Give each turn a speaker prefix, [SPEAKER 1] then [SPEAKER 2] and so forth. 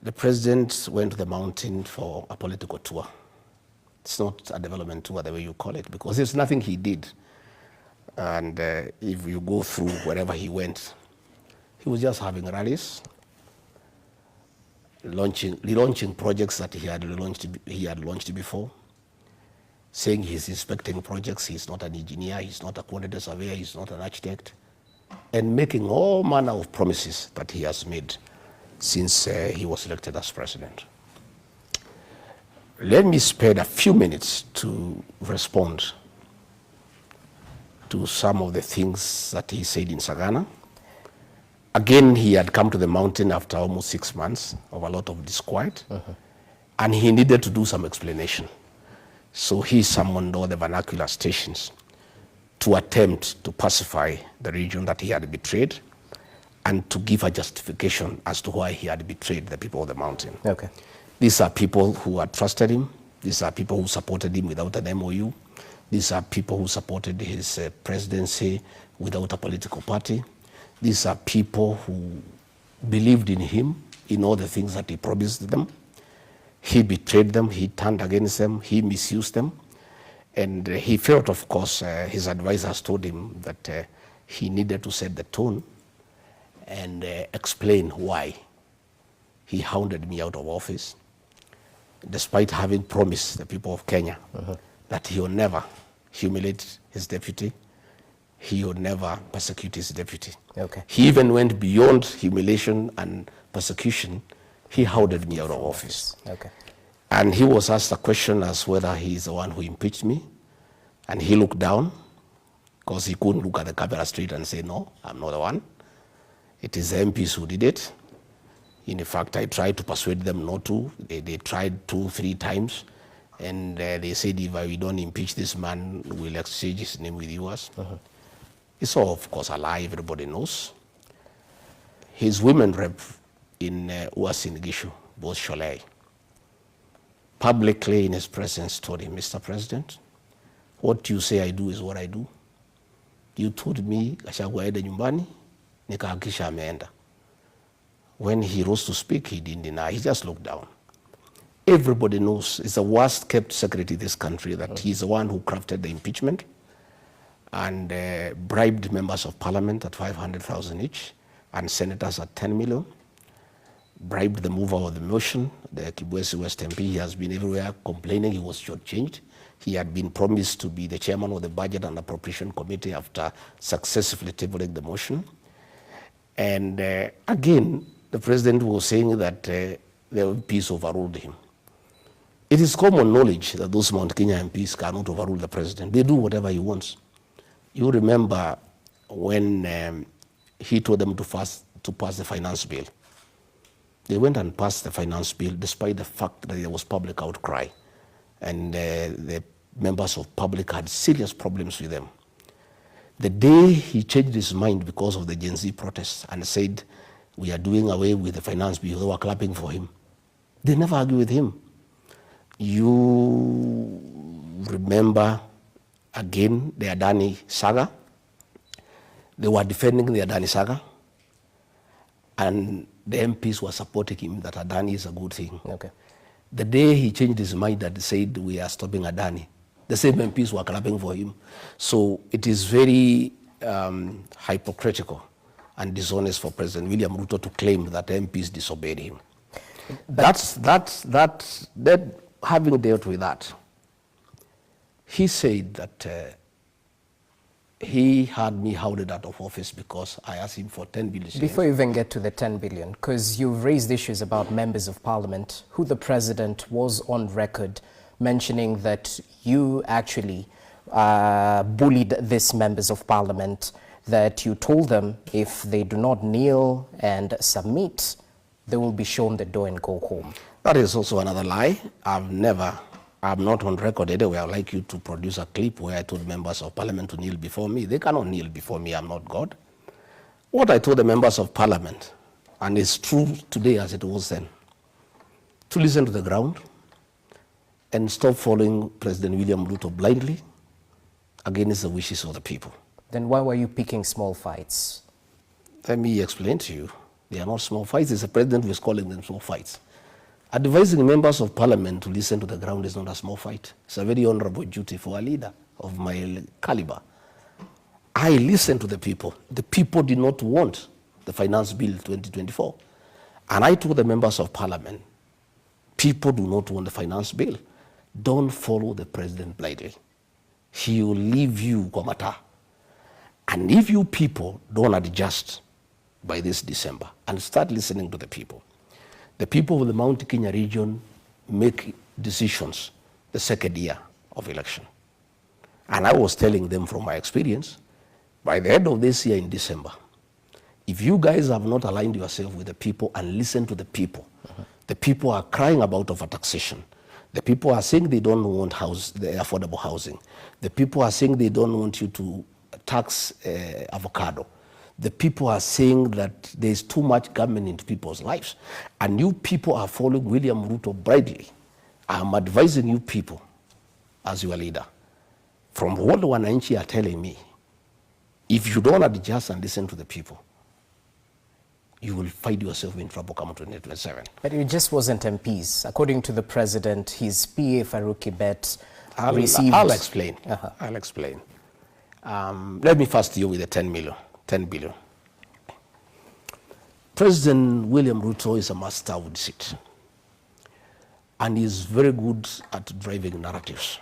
[SPEAKER 1] The president went to the mountain for a political tour. It's not a development tour the way you call it, because there's nothing he did. And if you go through wherever he went, he was just having rallies, relaunching projects that he had launched before, saying he's inspecting projects, he's not an engineer, he's not a quantity surveyor, he's not an architect, and making all manner of promises that he has made since he was elected as president. Let me spend a few minutes to respond to some of the things that he said in Sagana. Again, he had come to the mountain after almost 6 months of a lot of disquiet, and he needed to do some explanation. So he summoned all the vernacular stations to attempt to pacify the region that he had betrayed and to give a justification as to why he had betrayed the people of the mountain.
[SPEAKER 2] Okay.
[SPEAKER 1] These are people who had trusted him. These are people who supported him without an MOU. These are people who supported his presidency without a political party. These are people who believed in him, in all the things that he promised them. He betrayed them, he turned against them, he misused them. And he felt, of course, his advisors told him that he needed to set the tone and explain why he hounded me out of office, despite having promised the people of Kenya that he will never humiliate his deputy, he would never persecute his deputy.
[SPEAKER 2] Okay.
[SPEAKER 1] He even went beyond humiliation and persecution. He hounded me out of office.
[SPEAKER 2] Okay.
[SPEAKER 1] And he was asked a question as whether he is the one who impeached me. And he looked down, because he couldn't look at the camera straight and say, no, I'm not the one. It is the MPs who did it. In fact, I tried to persuade them not to. They tried 2-3 times. And they said, if we don't impeach this man, we'll exchange his name with yours. It's all, of course, a lie. Everybody knows. His women rep in Uasin Gishu, both Sholei, publicly in his presence told him, Mr. President, what you say I do is what I do. You told me Gachagua aende nyumbani, nikahakisha ameenda. When he rose to speak, he didn't deny, he just looked down. Everybody knows it's the worst kept secret in this country that he's the one who crafted the impeachment and bribed members of parliament at 500,000 each and senators at 10 million. Bribed the mover of the motion, the Kibwezi West MP. He has been everywhere complaining he was shortchanged. He had been promised to be the chairman of the Budget and Appropriation Committee after successfully tabling the motion. And again, the president was saying that the MPs overruled him. It is common knowledge that those Mount Kenya MPs cannot overrule the president. They do whatever he wants. You remember when he told them to pass the finance bill. They went and passed the finance bill despite the fact that there was public outcry. And the members of public had serious problems with them. The day he changed his mind because of the Gen Z protests and said, we are doing away with the finance bill, they were clapping for him. They never argue with him. You remember, again, the Adani saga. They were defending the Adani saga. And the MPs were supporting him that Adani is a good thing. Okay. The day he changed his mind and said we are stopping Adani, the same MPs were clapping for him. So it is very hypocritical and dishonest for President William Ruto to claim that MPs disobeyed him. Having dealt with that, he said that he had me hounded out of office because I asked him for 10 billion.
[SPEAKER 2] Before you even get to the 10 billion, because you've raised issues about members of parliament, who the president was on record mentioning that you actually bullied these members of parliament, that you told them if they do not kneel and submit, they will be shown the door and go home.
[SPEAKER 1] That is also another lie. I'm not on record anywhere. I'd like you to produce a clip where I told members of parliament to kneel before me. They cannot kneel before me. I'm not God. What I told the members of parliament, and it's true today as it was then, to listen to the ground and stop following President William Ruto blindly against the wishes of the people.
[SPEAKER 2] Then why were you picking small fights?
[SPEAKER 1] Let me explain to you. They are not small fights. It's the president who is calling them small fights. Advising members of parliament to listen to the ground is not a small fight. It's a very honorable duty for a leader of my caliber. I listened to the people. The people did not want the finance bill 2024. And I told the members of parliament, people do not want the finance bill. Don't follow the president blindly. He will leave you komata. And if you people don't adjust by this December and start listening to the people of the Mount Kenya region make decisions the second year of election. And I was telling them from my experience, by the end of this year in December, if you guys have not aligned yourself with the people and listened to the people, the people are crying about overtaxation. The people are saying they don't want the affordable housing. The people are saying they don't want you to tax avocado. The people are saying that there's too much government into people's lives. And you people are following William Ruto blindly. I'm advising you people as your leader. From what the wananchi are telling me, if you don't adjust and listen to the people, you will find yourself in trouble come 2027.
[SPEAKER 2] But it just wasn't MPs. According to the president, his PA Farouk Kibet received...
[SPEAKER 1] I'll explain. I'll explain. Let me first deal with the 10 billion. President William Ruto is a master of deceit. And he's very good at driving narratives.